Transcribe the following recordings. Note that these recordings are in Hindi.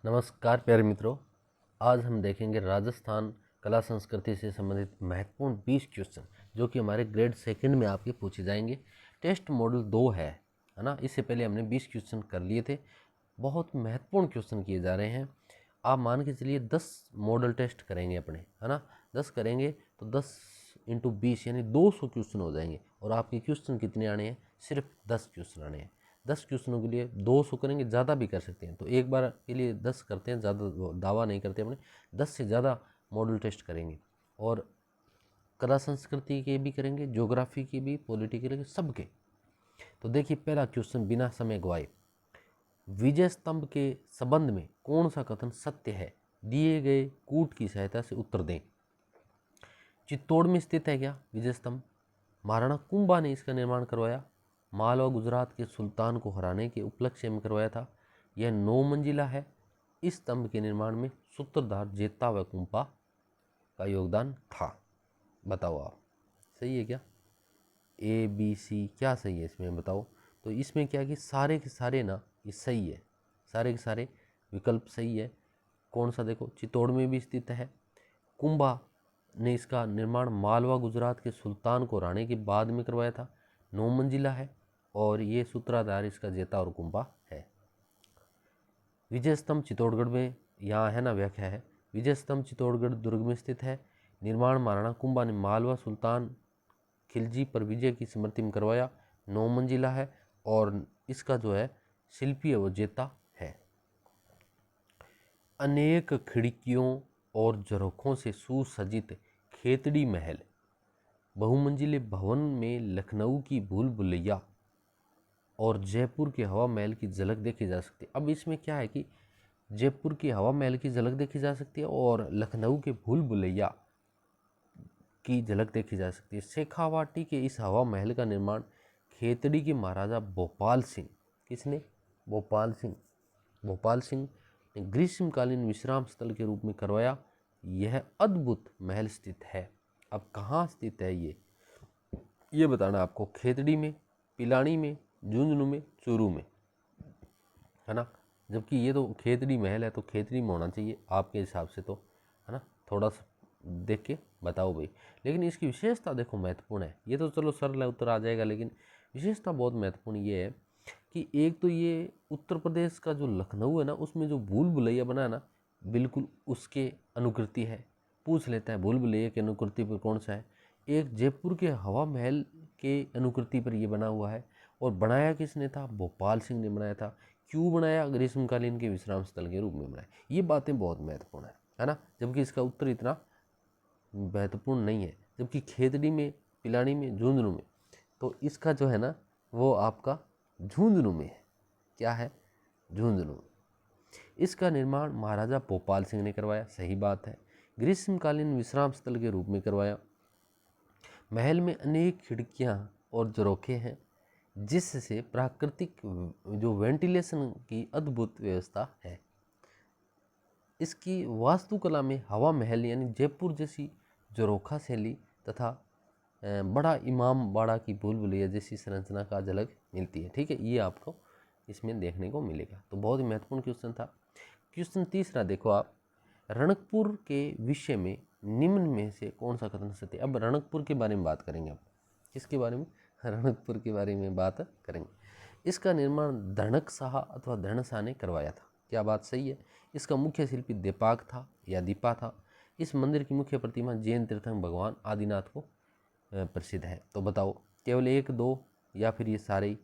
नमस्कार प्यारे मित्रों, आज हम देखेंगे राजस्थान कला संस्कृति से संबंधित महत्वपूर्ण 20 क्वेश्चन जो कि हमारे ग्रेड सेकंड में आपके पूछे जाएंगे। टेस्ट मॉडल 2 है ना। इससे पहले हमने 20 क्वेश्चन कर लिए थे। बहुत महत्वपूर्ण क्वेश्चन किए जा रहे हैं। आप मान के चलिए 10 मॉडल टेस्ट करेंगे अपने, है ना। 10 करेंगे तो 10 इंटू 20 यानी 200 क्वेश्चन हो जाएंगे। और आपके क्वेश्चन कितने आने हैं? सिर्फ 10 क्वेश्चन आने हैं। 10 क्वेश्चनों के लिए 200 करेंगे, ज़्यादा भी कर सकते हैं। तो एक बार के लिए 10 करते हैं, ज़्यादा दावा नहीं करते अपने। 10 से ज़्यादा मॉडल टेस्ट करेंगे और कला संस्कृति के भी करेंगे, ज्योग्राफी के भी, पॉलिटिकल के, सबके। तो देखिए पहला क्वेश्चन बिना समय गवाए, विजय स्तंभ के संबंध में कौन सा कथन सत्य है? दिए गए कूट की सहायता से उत्तर दें। चित्तौड़ में स्थित है क्या विजय स्तंभ? महाराणा कुंभा ने इसका निर्माण करवाया। मालवा गुजरात के सुल्तान को हराने के उपलक्ष्य में करवाया था। यह 9 मंजिला है। इस स्तंभ के निर्माण में सूत्रधार जेता व कुंपा का योगदान था। बताओ आप, सही है क्या? ए बी सी क्या सही है इसमें बताओ। तो इसमें क्या है कि सारे के सारे ना ये सही है, सारे के सारे विकल्प सही है। कौन सा? देखो, चित्तौड़ में भी स्थित है। कुंभा ने इसका निर्माण मालवा गुजरात के सुल्तान को हराने के बाद में करवाया था। 9 मंजिला है और ये सूत्रधार इसका जेता और कुंभा है। विजय स्तंभ चित्तौड़गढ़ में, यहाँ है ना व्याख्या है। विजय स्तंभ चित्तौड़गढ़ दुर्ग में स्थित है। निर्माण महाराणा कुंभा ने मालवा सुल्तान खिलजी पर विजय की स्मृति में करवाया। 9 मंजिला है और इसका जो है शिल्पी है वो जेता है। अनेक खिड़कियों और झरोखों से सुसज्जित खेतड़ी महल बहुमंजिले भवन में लखनऊ की भूल भुलैया और जयपुर के हवा महल की झलक देखी जा सकती है। अब इसमें क्या है कि जयपुर की हवा महल की झलक देखी जा सकती है और लखनऊ के भूल भुलैया की झलक देखी जा सकती है। शेखावाटी के इस हवा महल का निर्माण खेतड़ी के महाराजा भोपाल सिंह, किसने? भोपाल सिंह ने ग्रीष्मकालीन विश्राम स्थल के रूप में करवाया। यह अद्भुत महल स्थित है। अब कहाँ स्थित है ये बताना आपको। खेतड़ी में, पिलानी में, झुंझुनू में, चूरू में, है ना। जबकि ये तो खेतड़ी महल है तो खेतड़ी में होना चाहिए आपके हिसाब से, तो है ना। थोड़ा सा देख के बताओ भाई। लेकिन इसकी विशेषता देखो महत्वपूर्ण है। ये तो चलो सरल है, उत्तर आ जाएगा, लेकिन विशेषता बहुत महत्वपूर्ण ये है कि एक तो ये उत्तर प्रदेश का जो लखनऊ है ना, उसमें जो भूल भुलैया बना है ना, बिल्कुल उसके अनुकृति है। पूछ लेता है भूल भुलैया की अनुकृति पर कौन सा है। एक जयपुर के हवा महल के अनुकृति पर ये बना हुआ है। और बनाया किसने था? भोपाल सिंह ने बनाया था। क्यों बनाया? ग्रीष्मकालीन के विश्राम स्थल के रूप में बनाया। ये बातें बहुत महत्वपूर्ण है ना। जबकि इसका उत्तर इतना महत्वपूर्ण नहीं है। जबकि खेतड़ी में, पिलानी में, झुंझुनू में, तो इसका जो है ना वो आपका झुंझुनू में है। क्या है? झुंझुनू। इसका निर्माण महाराजा भोपाल सिंह ने करवाया, सही बात है। ग्रीष्मकालीन विश्राम स्थल के रूप में करवाया। महल में अनेक खिड़कियां और झरोखे हैं जिससे प्राकृतिक जो वेंटिलेशन की अद्भुत व्यवस्था है। इसकी वास्तुकला में हवा महल यानी जयपुर जैसी झरोखा शैली तथा बड़ा इमाम बाड़ा की भूल भुलैया जैसी संरचना का झलक मिलती है। ठीक है, ये आपको इसमें देखने को मिलेगा। तो बहुत ही महत्वपूर्ण क्वेश्चन था। क्वेश्चन तीसरा देखो आप, रणकपुर के विषय में निम्न में से कौन सा कथन सत्य है? अब रणकपुर के बारे में बात करेंगे। अब किसके बारे में? रणकपुर के बारे में बात करेंगे। इसका निर्माण धनक शाह अथवा धन शाह ने करवाया था। क्या बात सही है? इसका मुख्य शिल्पी दीपाक था या दीपा था। इस मंदिर की मुख्य प्रतिमा जैन तीर्थंकर भगवान आदिनाथ को प्रसिद्ध है। तो बताओ केवल 1, 2 या फिर ये सारे ही?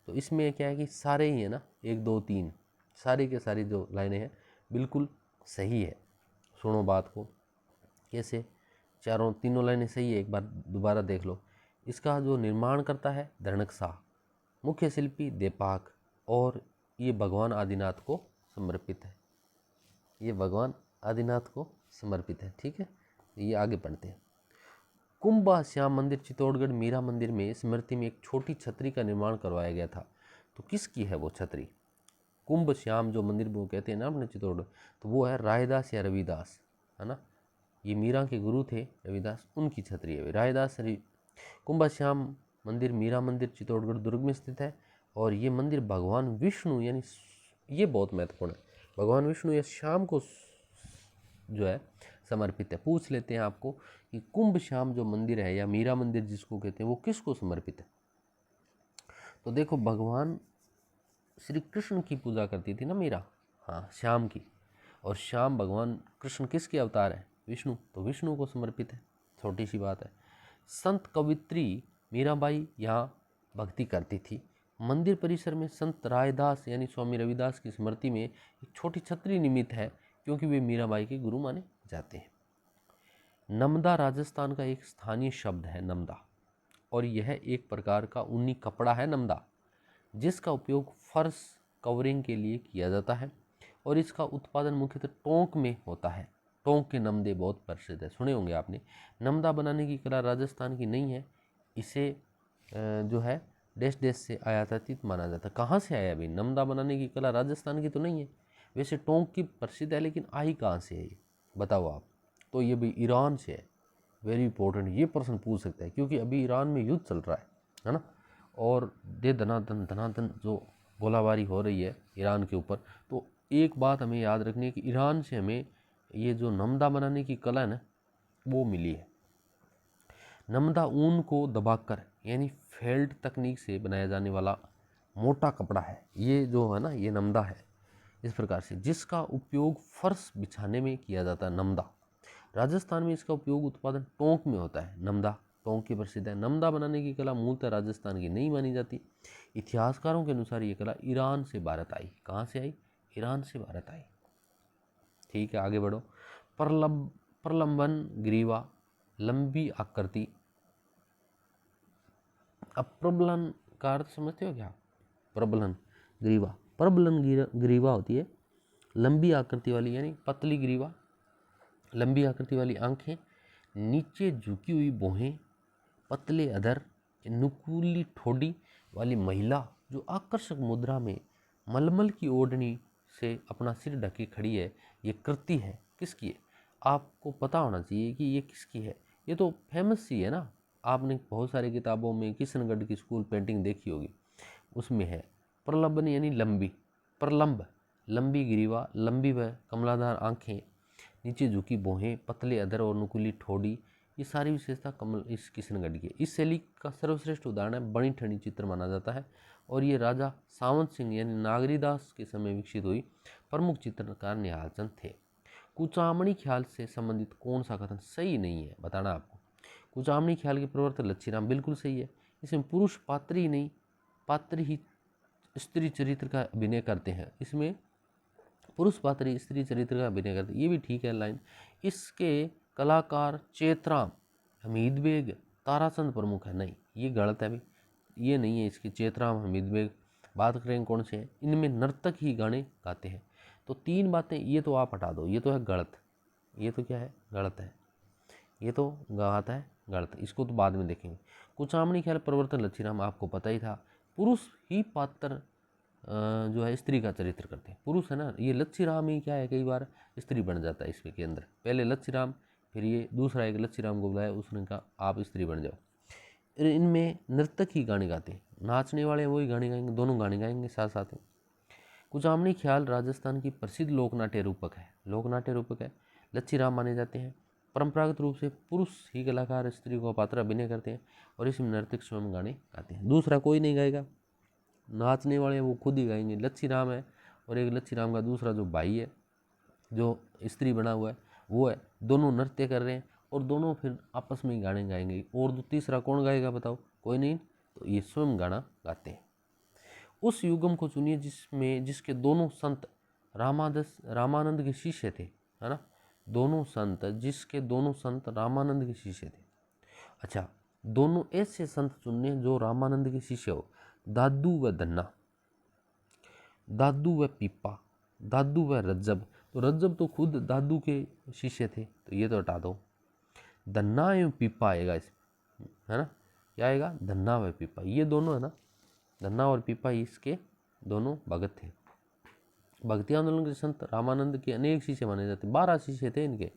तो इसमें क्या है कि सारे ही है ना, 1, 2, 3 सारे के सारी जो लाइनें हैं बिल्कुल सही है। सुनो बात को, कैसे? तीनों लाइनें सही है। एक बार दोबारा देख लो। इसका जो निर्माण करता है धनक शाह, मुख्य शिल्पी दीपाक, और ये भगवान आदिनाथ को समर्पित है। ये भगवान आदिनाथ को समर्पित है। ठीक है, ये आगे पढ़ते हैं। कुंभा श्याम मंदिर चित्तौड़गढ़ मीरा मंदिर में स्मृति में एक छोटी छतरी का निर्माण करवाया गया था। तो किसकी है वो छतरी? कुंभ श्याम जो मंदिर वो कहते हैं ना अपने चित्तौड़गढ़, तो वो है रायदास या रविदास, है ना। ये मीरा के गुरु थे रविदास, उनकी छतरी है रायदास कुंभा श्याम मंदिर मीरा मंदिर चित्तौड़गढ़ दुर्ग में स्थित है। और ये मंदिर भगवान विष्णु यानी, ये बहुत महत्वपूर्ण है, भगवान विष्णु या श्याम को जो है समर्पित है। पूछ लेते हैं आपको कि कुंभ श्याम जो मंदिर है या मीरा मंदिर जिसको कहते हैं वो किसको समर्पित है? तो देखो भगवान श्री कृष्ण की पूजा करती थी ना मीरा, हाँ श्याम की, और श्याम भगवान कृष्ण किसके अवतार है? विष्णु, तो विष्णु को समर्पित है। छोटी सी बात है। संत कवित्री मीराबाई यहाँ भक्ति करती थी। मंदिर परिसर में संत रायदास यानी स्वामी रविदास की स्मृति में एक छोटी छतरी निर्मित है क्योंकि वे मीराबाई के गुरु माने जाते हैं। नमदा राजस्थान का एक स्थानीय शब्द है नमदा, और यह एक प्रकार का ऊनी कपड़ा है नमदा, जिसका उपयोग फर्श कवरिंग के लिए किया जाता है और इसका उत्पादन मुख्यतः टोंक में होता है। टोंक के नमदे बहुत प्रसिद्ध है, सुने होंगे आपने। नमदा बनाने की कला राजस्थान की नहीं है, इसे जो है देश देश से आयातित माना जाता है। कहाँ से आया भाई? नमदा बनाने की कला राजस्थान की तो नहीं है। वैसे टोंक की प्रसिद्ध है, लेकिन आई कहाँ से है ये बताओ आप? तो ये भी ईरान से है। वेरी इंपॉर्टेंट, ये प्रश्न पूछ सकता है क्योंकि अभी ईरान में युद्ध चल रहा है ना, और दे धनाधन जो गोलाबारी हो रही है ईरान के ऊपर। तो एक बात हमें याद रखनी है कि ईरान से हमें ये जो नमदा बनाने की कला है ना वो मिली है। नमदा ऊन को दबाकर यानी फेल्ट तकनीक से बनाया जाने वाला मोटा कपड़ा है। ये जो है ना ये नमदा है इस प्रकार से, जिसका उपयोग फर्श बिछाने में किया जाता है। नमदा राजस्थान में इसका उपयोग उत्पादन टोंक में होता है। नमदा टोंक की प्रसिद्ध है। नमदा बनाने की कला मूलतः राजस्थान की नहीं मानी जाती। इतिहासकारों के अनुसार ये कला ईरान से भारत आई। कहाँ से आई? ईरान से भारत आई। ठीक है, आगे बढ़ो। प्रलंबन ग्रीवा, लंबी आकृति। अब प्रबलन का अर्थ समझते हो क्या? प्रबलन ग्रीवा, प्रबलन ग्रीवा होती है लंबी आकृति वाली यानी पतली ग्रीवा, लंबी आकृति वाली आंखें, नीचे झुकी हुई भौहें, पतले अधर, नुकीली ठोड़ी वाली महिला जो आकर्षक मुद्रा में मलमल की ओढ़नी से अपना सिर ढके खड़ी है। ये कृति है किसकी है? आपको पता होना चाहिए कि ये किसकी है। ये तो फेमस सी है ना, आपने बहुत सारी किताबों में किशनगढ़ की स्कूल पेंटिंग देखी होगी, उसमें है। प्रलंबन यानी लंबी, प्रलंब लंबी ग्रीवा, लंबी व कमलादार आंखें, नीचे झुकी भौहें, पतले अधर और नुकीली ठोड़ी, ये सारी विशेषता कमल इस किशनगढ़ की है। इस शैली का सर्वश्रेष्ठ उदाहरण है बणी ठनी चित्र माना जाता है, और ये राजा सावंत सिंह यानी नागरीदास के समय विकसित हुई। प्रमुख चित्रकार निहाल चंद थे। कुचामणी ख्याल से संबंधित कौन सा कथन सही नहीं है बताना आपको? कुचामणी ख्याल के प्रवर्तक लच्छीराम बिल्कुल सही है। इसमें पुरुष पात्र ही नहीं, पात्र ही स्त्री चरित्र का अभिनय करते हैं। इसमें पुरुष पात्र स्त्री चरित्र का अभिनय करते, ये भी ठीक है लाइन। इसके कलाकार चेतराम, हमीद बेग, ताराचंद प्रमुख है। नहीं, ये गलत है भाई, ये नहीं है इसके। चेतराम, हमीद बेग बात करें कौन से हैं? इनमें नर्तक ही गाने गाते हैं। तो तीन बातें ये तो आप हटा दो, ये तो है गलत। ये तो क्या है? गलत है। ये तो गाता है गलत, इसको तो बाद में देखेंगे। कुचामणी ख्याल प्रवर्तन लच्छीराम आपको पता ही था। पुरुष ही पात्र जो है स्त्री का चरित्र करते हैं, पुरुष है ना। ये लच्छीराम ही क्या है, कई बार स्त्री बन जाता है इसके अंदर। पहले लच्छीराम, फिर ये दूसरा एक लच्छीराम को बुलाया, उसने कहा आप स्त्री बन जाओ। इनमें नर्तक ही गाने गाते हैं, नाचने वाले वही गाने गाएंगे, दोनों गाने गाएंगे साथ साथ में। कुचामणी ख्याल राजस्थान की प्रसिद्ध लोकनाट्य रूपक है, लोकनाट्य रूपक है। लच्छीराम माने जाते हैं। परंपरागत रूप से पुरुष ही कलाकार स्त्री को पात्र अभिनय करते हैं और इसमें नर्तक स्वयं गाने गाते हैं, दूसरा कोई नहीं गाएगा। नाचने वाले वो खुद ही गाएंगे। लच्छीराम है और एक लच्छीराम का दूसरा जो भाई है जो स्त्री बना हुआ है वो है, दोनों नृत्य कर रहे हैं और दोनों फिर आपस में गाने गाएंगे। और जो तीसरा कौन गाएगा बताओ? कोई नहीं, तो ये स्वयं गाना गाते हैं। उस युगम को चुनिए जिसके दोनों संत रामानंद के शिष्य थे, है ना। दोनों संत जिसके दोनों संत रामानंद के शिष्य थे। अच्छा, दोनों ऐसे संत चुनने जो रामानंद के शिष्य हो। दादू व धन्ना, दादू व पीपा, दादू व रज्जब। तो रज्जब तो खुद दादू के शिष्य थे, तो ये तो हटा दो। धन्ना एवं पीपा आएगा इसमें, है ना। क्या आएगा? धन्ना व पीपा, ये दोनों है ना, धन्ना और पीपा इसके दोनों भगत थे। भक्ति आंदोलन के संत रामानंद के अनेक शिष्य माने जाते, 12 शिष्य थे इनके।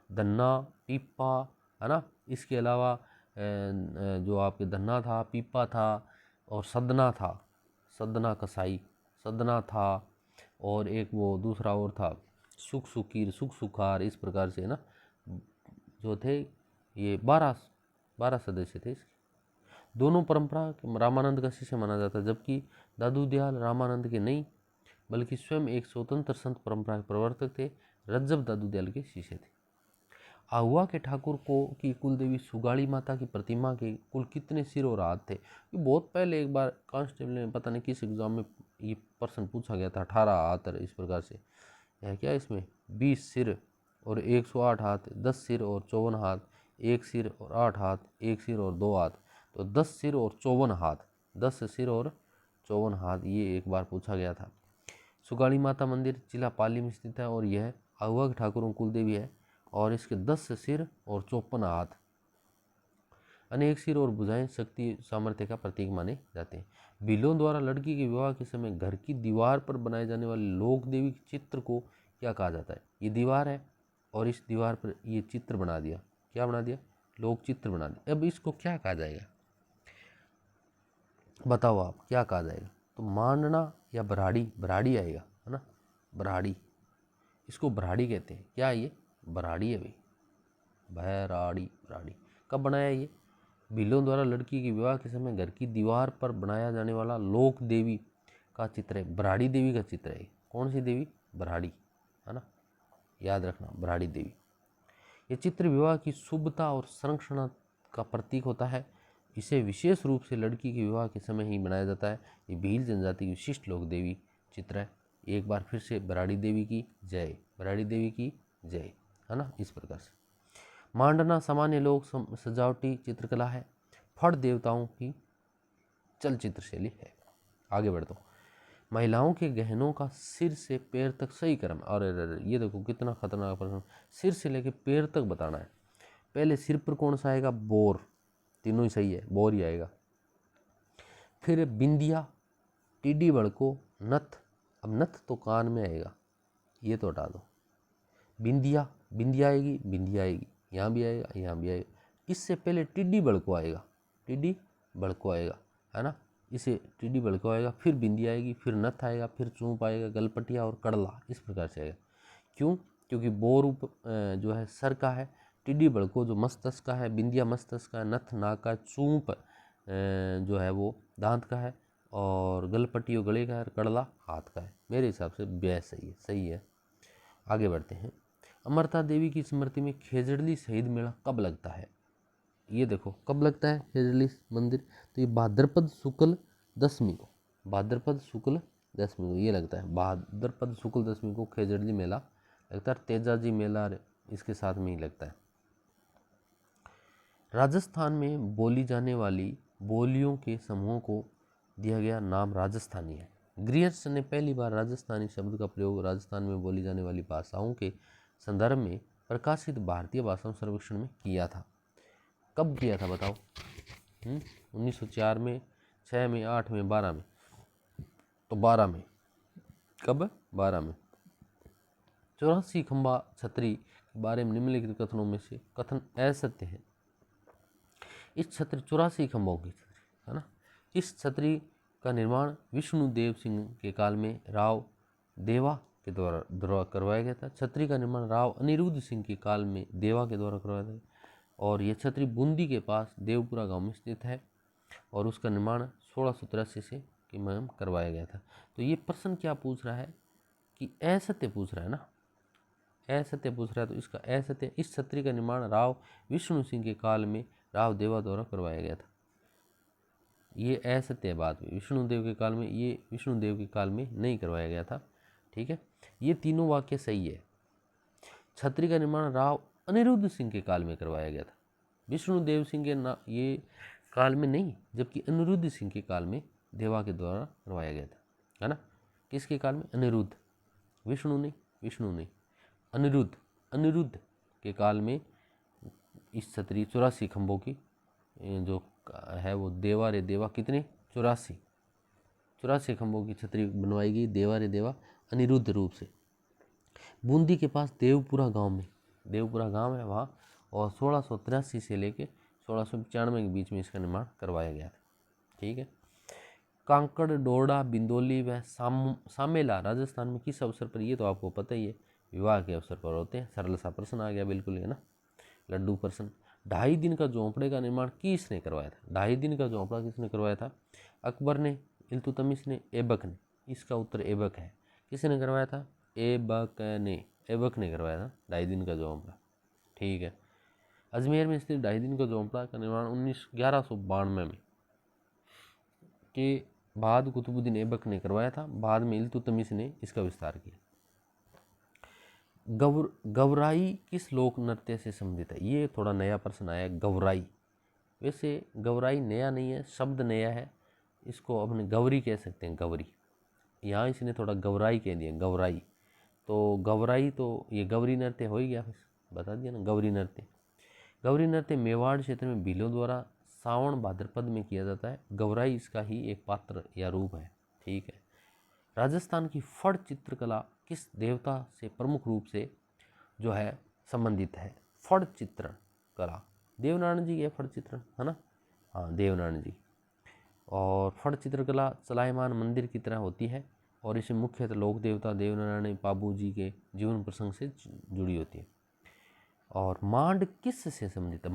धन्ना, पीपा, है ना। इसके अलावा जो आपके धन्ना था, पीपा था और सदना था, सदना कसाई, सदना था। और एक वो दूसरा और था सुख सुकीर, सुख सुखार, इस प्रकार से ना जो थे ये 12 सदस्य थे इसके। दोनों परंपरा रामानंद का शिष्य माना जाता है, जबकि दादू दयाल रामानंद के नहीं बल्कि स्वयं एक स्वतंत्र संत परंपरा के प्रवर्तक थे। रज्जब दादू दयाल के शिष्य थे। आहुआ के ठाकुर को की कुल देवी सुगाड़ी माता की प्रतिमा के कुल कितने सिर और हाथ थे? ये बहुत पहले एक बार कांस्टेबल में पता नहीं किस एग्जाम में ये प्रश्न पूछा गया था। 18 हाथ इस प्रकार से है क्या इसमें 20 सिर और 108 हाथ, 10 सिर और 54 हाथ, 1 सिर और 8 हाथ, 1 सिर और 2 हाथ, तो 10 सिर और 54 हाथ, 10 सिर और 54 हाथ, ये एक बार पूछा गया था। सुगाड़ी माता मंदिर जिला पाली में स्थित है और यह आहुआ के ठाकुरों कुल देवी है और इसके 10 सिर और 54 हाथ, अनेक सिर और भुजाएं शक्ति सामर्थ्य का प्रतीक माने जाते हैं। भीलों द्वारा लड़की के विवाह के समय घर की दीवार पर बनाए जाने वाले लोक देवी चित्र को क्या कहा जाता है? ये दीवार है और इस दीवार पर ये चित्र बना दिया, क्या बना दिया? लोक चित्र बना दिया। अब इसको क्या कहा जाएगा, बताओ आप क्या कहा जाएगा? तो मांडना या बराड़ी, बराड़ी आएगा है ना, बराड़ी, इसको बराड़ी कहते हैं। क्या ये बराड़ी है भाई, बराड़ी, बराड़ी। कब बनाया ये? भीलों द्वारा लड़की के विवाह के समय घर की दीवार पर बनाया जाने वाला लोक देवी का चित्र है, बराड़ी देवी का चित्र है। कौन सी देवी? बराड़ी, है ना, याद रखना, बराड़ी देवी। ये चित्र विवाह की शुभता और संरक्षण का प्रतीक होता है। इसे विशेष रूप से लड़की के विवाह के समय ही बनाया जाता है। ये भील जनजाति की विशिष्ट लोक देवी चित्र है। एक बार फिर से बराड़ी देवी की जय, बराड़ी देवी की जय, है ना, इस प्रकार से। मांडना सामान्य लोक सजावटी चित्रकला है, फड़ देवताओं की चलचित्र शैली है। आगे बढ़ता हूँ। महिलाओं के गहनों का सिर से पैर तक सही क्रम, और ये देखो कितना खतरनाक प्रश्न, सिर से लेके पैर तक बताना है। पहले सिर पर कौन सा आएगा? बोर, तीनों ही सही है, बोर ही आएगा। फिर बिंदिया, टीडी बड़को, नथ, अब नथ तो कान में आएगा, ये तो हटा दो। बिंदिया, बिंदिया आएगी, बिंदिया आएगी, यहाँ भी आएगा, यहाँ भी आएगा। इससे पहले टिड्डी बड़को आएगा, टिड्डी बड़को आएगा, है ना, इसे टिड्डी बड़को आएगा, फिर बिंदी आएगी, फिर नथ आएगा, फिर चूंप आएगा, गलपटिया और कड़ला, इस प्रकार से आएगा। क्यों? क्योंकि बोर जो है सर का है, टिड्डी बड़को जो मस्तक का है, बिंदिया मस्तक का है, नथ नाक का है, चूंप जो है वो दांत का है, और गलपट्टी गले का है, कड़ला हाथ का है। मेरे हिसाब से ब्याह सही है, सही है। आगे बढ़ते हैं। अमरता देवी की स्मृति में खेजड़ली शहीद मेला कब लगता है? ये देखो कब लगता है खेजड़ली मंदिर, तो ये भाद्रपद शुक्ल दशमी को, भाद्रपद शुक्ल दशमी को ये लगता है, भाद्रपद शुक्ल दशमी को खेजड़ली मेला लगता है। तेजाजी मेला इसके साथ में ही लगता है। राजस्थान में बोली जाने वाली बोलियों के समूह को दिया गया नाम राजस्थानी है। ग्रियर्स ने पहली बार राजस्थानी शब्द का प्रयोग राजस्थान में बोली जाने वाली भाषाओं के संदर्भ में प्रकाशित भारतीय भाषाओं सर्वेक्षण में किया था। कब किया था बताओ? 1904 में, 6 में, 8 में, 12 में? तो 12 में। कब? 12 में। 84 खंबा छतरी के बारे में निम्नलिखित कथनों में से कथन असत्य है। इस छतरी 84 खंभों की छतरी, है ना, इस छतरी का निर्माण विष्णुदेव सिंह के काल में राव देवा के द्वारा करवाया गया था। छतरी का निर्माण राव अनिरुद्ध सिंह के काल में देवा के द्वारा करवाया था और यह छतरी बूंदी के पास देवपुरा गांव में स्थित है और उसका निर्माण 1683 से में करवाया गया था। तो ये प्रश्न क्या पूछ रहा है कि असत्य पूछ रहा है ना, असत्य पूछ रहा है, तो इसका असत्य, इस छतरी का निर्माण राव विष्णु सिंह के काल में राव देवा द्वारा करवाया गया था। ये असत्य बात हुई, विष्णुदेव के काल में, ये विष्णुदेव के काल में नहीं करवाया गया था। ठीक है, ये तीनों वाक्य सही है। छतरी का निर्माण राव अनिरुद्ध सिंह के काल में करवाया गया था, विष्णुदेव सिंह के ये काल में नहीं, जबकि अनिरुद्ध सिंह के काल में देवा के द्वारा करवाया गया था, है ना। किसके काल में? अनिरुद्ध, विष्णु नहीं, विष्णु नहीं, अनिरुद्ध, अनिरुद्ध के काल में इस छतरी 84 खंभों की जो है वो देवा रे देवा, कितने? 84 खंभों की छतरी बनवाई गई देवा रे देवा अनिरुद्ध रूप से। बूंदी के पास देवपुरा गांव में, देवपुरा गांव है वहाँ, और 1683 से लेके 1695 के बीच में इसका निर्माण करवाया गया था। ठीक है, कांकड़, डोडा, बिंदोली व सामेला राजस्थान में किस अवसर पर, ये तो आपको पता ही है, विवाह के अवसर पर होते हैं। सरल सा प्रश्न आ गया बिल्कुल, है ना, लड्डू प्रश्न। 2.5 दिन का झोंपड़े का निर्माण किसने करवाया था? 2.5 दिन का झोंपड़ा किसने करवाया था? अकबर ने, इल्तुतमिश ने, ऐबक ने? इसका उत्तर ऐबक है। किसने करवाया था? ऐबक ने करवाया था 2.5 दिन का झोंपड़ा। ठीक है। अजमेर में स्थित 2.5 दिन का झोंपड़ा का निर्माण 1192 में के बाद कुतुबुद्दीन ऐबक ने करवाया था। बाद में इल्तुतमिश ने इसका विस्तार किया। गवराई किस लोक नृत्य से संबंधित है? ये थोड़ा नया प्रश्न आया, गवराई। वैसे गवराई नया नहीं है, शब्द नया है, इसको अपने गौरी कह सकते हैं, गौरी। यहाँ इसने थोड़ा गवराई कह दिया, गवराई। तो गवराई तो ये गौरी नृत्य हो ही गया, बता दिया ना, गौरी नृत्य। गौरी नृत्य मेवाड़ क्षेत्र में भीलों द्वारा सावन भाद्रपद में किया जाता है। गौराई इसका ही एक पात्र या रूप है। ठीक है। राजस्थान की फड़ चित्रकला किस देवता से प्रमुख रूप से जो है संबंधित है? फड़ चित्रण कला देवनारायण जी के फड़ चित्रण, है ना, हाँ देवनारायण जी। और फड़ चित्रकला चलायमान मंदिर की तरह होती है और इसे मुख्यतः लोक देवता देवनारायण बाबू जी के जीवन प्रसंग से जुड़ी होती है। और मांड किस से संबंधित है?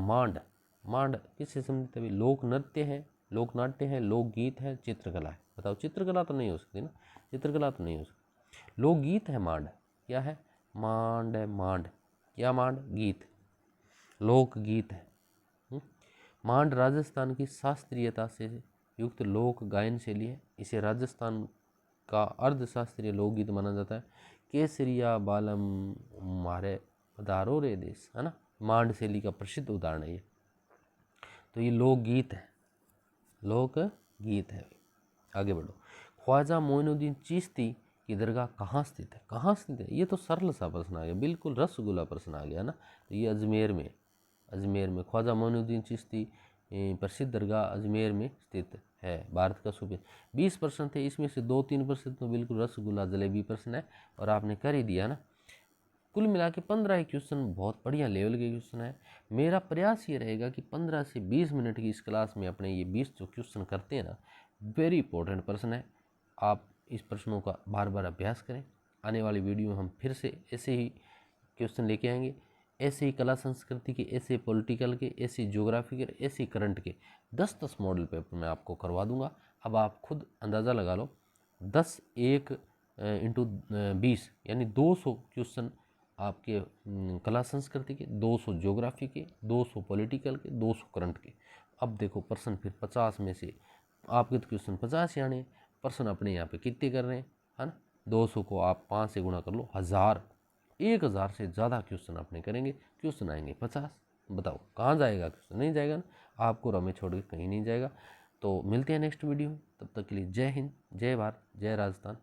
मांड किस से संबंधित है? लोक नृत्य है, लोक नाट्य है, लोकगीत है, चित्रकला है? बताओ, चित्रकला तो नहीं हो सकती ना, चित्रकला तो नहीं हो सकती। लोकगीत है मांड। क्या है? मांड है, मांड क्या? मांड गीत, लोकगीत है। मांड राजस्थान की शास्त्रीयता से युक्त लोक गायन शैली है। इसे राजस्थान का अर्धशास्त्रीय लोकगीत माना जाता है। केसरिया बालम मारे पधारो रे देश, है ना, मांड शैली का प्रसिद्ध उदाहरण है ये। तो ये लोकगीत है, लोकगीत है। आगे बढ़ो। ख्वाजा मोइनुद्दीन चिश्ती की दरगाह कहाँ स्थित है? कहाँ स्थित है? ये तो सरल सा प्रश्न आ गया, बिल्कुल रसगुल्ला प्रश्न आ गया ना। तो ये अजमेर में, अजमेर में ख्वाजा मोइनुद्दीन चिश्ती प्रसिद्ध दरगाह अजमेर में स्थित है। भारत का सूबे। 20 प्रश्न थे, इसमें से 2-3 प्रश्न तो बिल्कुल रसगुल्ला जलेबी प्रश्न है और आपने कर ही दिया ना। कुल मिला के 15 क्वेश्चन बहुत बढ़िया लेवल के क्वेश्चन है। मेरा प्रयास ये रहेगा कि 15 से 20 मिनट की इस क्लास में अपने ये 20 जो क्वेश्चन करते हैं ना, वेरी इंपॉर्टेंट प्रश्न है। आप इस प्रश्नों का बार बार अभ्यास करें। आने वाली वीडियो में हम फिर से ऐसे ही क्वेश्चन लेके आएंगे, ऐसे ही कला संस्कृति के, ऐसे पॉलिटिकल के, ऐसे ज्योग्राफी के, ऐसे करंट के 10-10 मॉडल पेपर मैं आपको करवा दूंगा। अब आप खुद अंदाज़ा लगा लो, 10 1 इंटू 20 यानी 200 क्वेश्चन आपके कला संस्कृति के, 200 ज्योग्राफी के, 200 पॉलिटिकल के, 200 करंट के। अब देखो प्रश्न फिर 50 में से आपके तो क्वेश्चन 50 यानी प्रश्न अपने यहाँ पे कितने कर रहे हैं, है ना। 200 को आप 5 से गुणा कर लो, 1000 से ज़्यादा क्वेश्चन अपने करेंगे, क्वेश्चन आएंगे 50। बताओ कहाँ जाएगा क्वेश्चन? नहीं जाएगा ना, आपको रमे छोड़ के कहीं नहीं जाएगा। तो मिलते हैं नेक्स्ट वीडियो में, तब तक के लिए जय हिंद, जय भारत, जय राजस्थान।